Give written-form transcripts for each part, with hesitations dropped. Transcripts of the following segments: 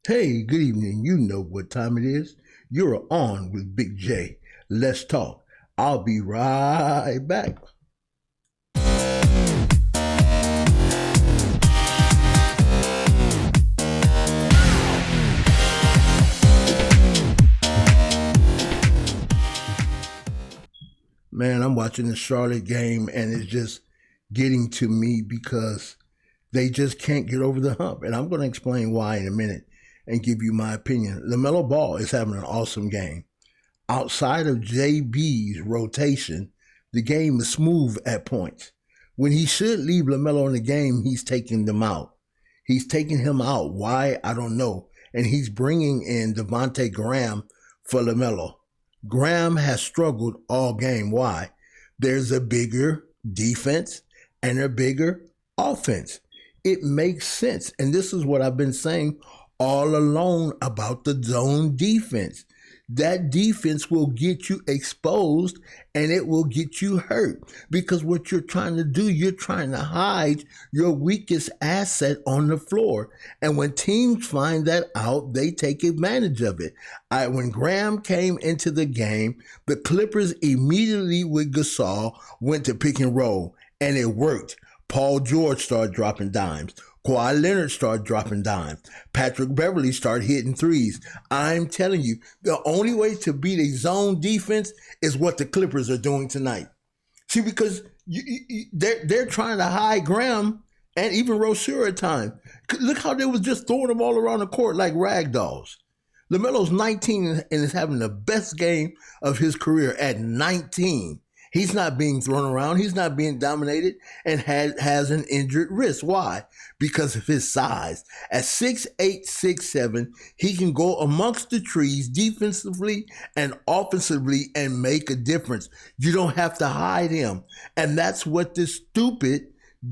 Hey, good evening. You know what time it is. You're on with Big J. Let's talk. I'll be right back. Man, I'm watching the Charlotte game and it's just getting to me because they just can't get over the hump. And I'm going to explain why in a minute and give you my opinion. LaMelo Ball is having an awesome game. Outside of JB's rotation, the game is smooth at points. When he should leave LaMelo in the game, he's taking them out. He's taking him out. Why? I don't know. And he's bringing in Devontae Graham for LaMelo. Graham has struggled all game. Why? There's a bigger defense and a bigger offense. It makes sense. And this is what I've been saying all along about the zone defense. That defense will get you exposed and it will get you hurt because what you're trying to do, you're trying to hide your weakest asset on the floor. And when teams find that out, they take advantage of it. When Graham came into the game, the Clippers immediately with Gasol went to pick and roll and it worked. Paul George started dropping dimes. Kawhi Leonard started dropping dimes. Patrick Beverly started hitting threes. I'm telling you, the only way to beat a zone defense is what the Clippers are doing tonight. See, because they're trying to hide Graham and even Rozier at times. Look how they was just throwing them all around the court like rag dolls. LaMelo's 19 and is having the best game of his career at 19. He's not being thrown around. He's not being dominated and has an injured wrist. Why? Because of his size. At 6'8", 6'7", he can go amongst the trees defensively and offensively and make a difference. You don't have to hide him. And that's what this stupid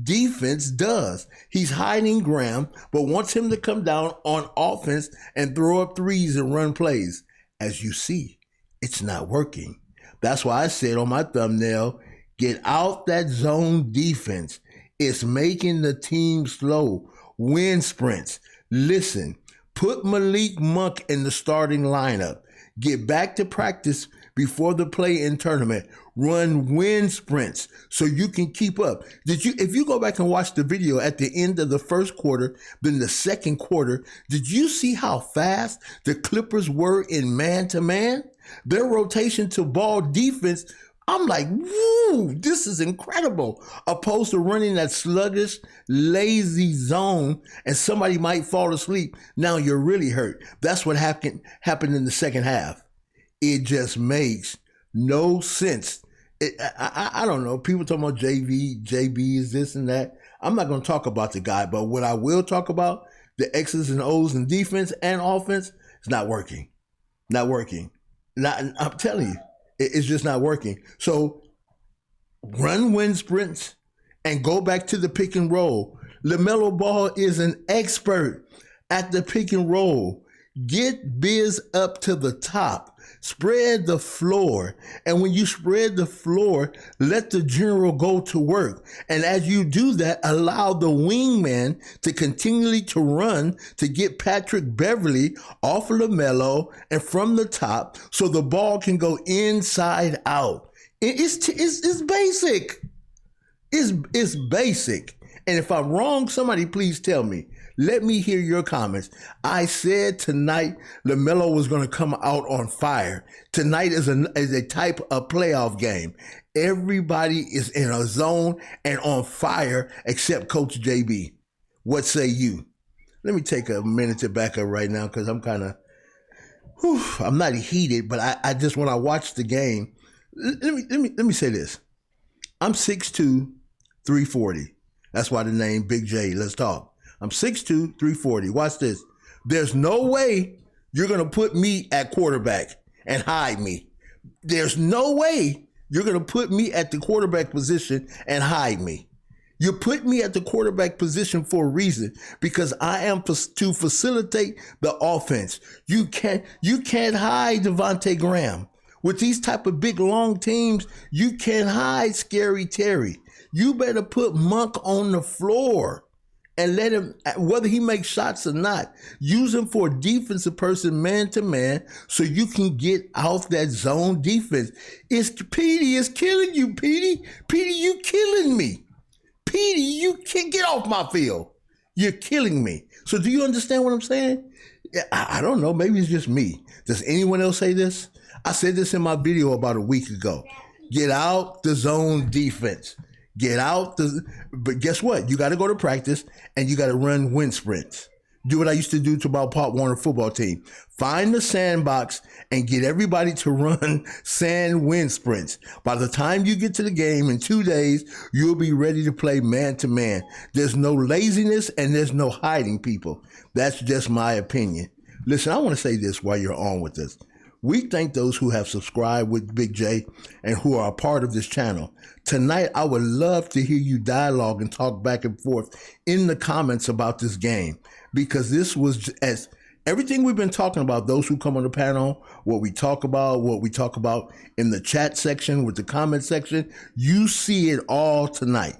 defense does. He's hiding Graham, but wants him to come down on offense and throw up threes and run plays. As you see, it's not working. That's why I said on my thumbnail, get out that zone defense. It's making the team slow. Win sprints. Listen, put Malik Monk in the starting lineup. Get back to practice before the play-in tournament. Run win sprints so you can keep up. If you go back and watch the video at the end of the first quarter, then the second quarter, did you see how fast the Clippers were in man-to-man? Their rotation to ball defense, I'm like, woo, this is incredible. Opposed to running that sluggish, lazy zone and somebody might fall asleep. Now you're really hurt. That's what happened in the second half. It just makes no sense. I don't know. People talking about JB is this and that. I'm not going to talk about the guy, but what I will talk about, the X's and O's in defense and offense, it's not working. Not working. I'm telling you, it's just not working. So run win sprints and go back to the pick and roll. LaMelo Ball is an expert at the pick and roll. Get Biz up to the top. Spread the floor. And when you spread the floor, let the general go to work. And as you do that, allow the wingman to continually to run to get Patrick Beverly off of LaMelo and from the top so the ball can go inside out. It's basic. It's basic. And if I'm wrong, somebody please tell me. Let me hear your comments. I said tonight LaMelo was going to come out on fire. Tonight is a type of playoff game. Everybody is in a zone and on fire except Coach JB. What say you? Let me take a minute to back up right now because I'm kind of, I'm not heated, but I just, when I watch the game, let me say this. I'm 6'2", 340. That's why the name Big J. Let's talk. I'm 6'2", 340. Watch this. There's no way you're going to put me at quarterback and hide me. There's no way you're going to put me at the quarterback position and hide me. You put me at the quarterback position for a reason, because I am to facilitate the offense. You can't hide Devontae Graham. With these type of big, long teams, you can't hide Scary Terry. You better put Monk on the floor and let him, whether he makes shots or not, use him for a defensive person man to man so you can get out that zone defense. Petey is killing you, Petey. Petey, you killing me. Petey, you can't get off my field. You're killing me. So do you understand what I'm saying? I don't know. Maybe it's just me. Does anyone else say this? I said this in my video about a week ago. Get out the zone defense. But guess what? You got to go to practice and you got to run wind sprints. Do what I used to do to my Pop Warner football team. Find the sandbox and get everybody to run sand wind sprints. By the time you get to the game in 2 days, you'll be ready to play man to man. There's no laziness and there's no hiding people. That's just my opinion. Listen, I want to say this while you're on with this. We thank those who have subscribed with Big J and who are a part of this channel. Tonight, I would love to hear you dialogue and talk back and forth in the comments about this game, because this was as everything we've been talking about, those who come on the panel, what we talk about in the chat section, with the comment section, you see it all tonight.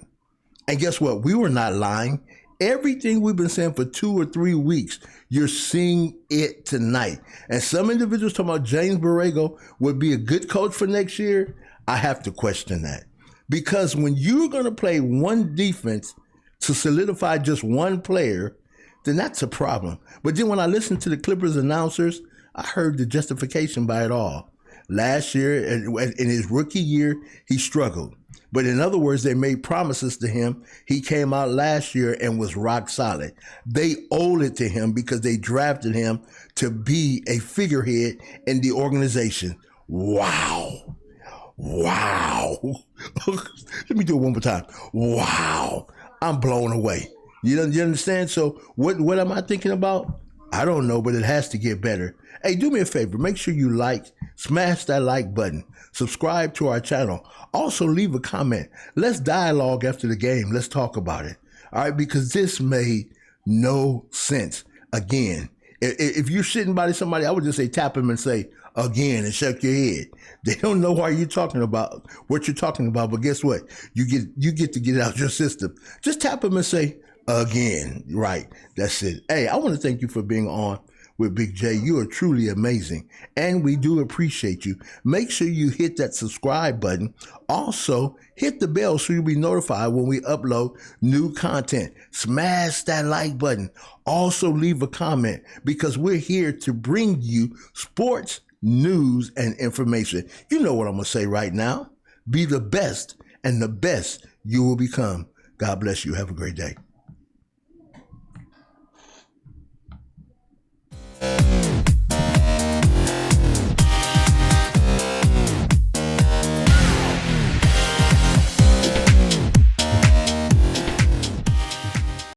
And guess what? We were not lying. Everything we've been saying for 2 or 3 weeks, you're seeing it tonight. And some individuals talking about James Borrego would be a good coach for next year. I have to question that. Because when you're going to play one defense to solidify just one player, then that's a problem. But then when I listened to the Clippers announcers, I heard the justification by it all. Last year, in his rookie year, he struggled. But in other words, they made promises to him. He came out last year and was rock solid. They owed it to him because they drafted him to be a figurehead in the organization. Wow. Wow. Let me do it one more time. Wow. I'm blown away. You understand? So what am I thinking about? I don't know, but it has to get better. Hey, do me a favor. Make sure you smash that like button. Subscribe to our channel. Also, leave a comment. Let's dialogue after the game. Let's talk about it. All right, because this made no sense. Again, if you're sitting by somebody, I would just say tap him and say, again, and shake your head. They don't know why you're talking about what you're talking about, but guess what? You get to get it out your system. Just tap him and say, again. Right. That's it. Hey, I want to thank you for being on with Big J. You are truly amazing, and we do appreciate you. Make sure you hit that subscribe button. Also, hit the bell so you'll be notified when we upload new content. Smash that like button. Also, leave a comment, because we're here to bring you sports, news, and information. You know what I'm going to say right now. Be the best, and the best you will become. God bless you. Have a great day.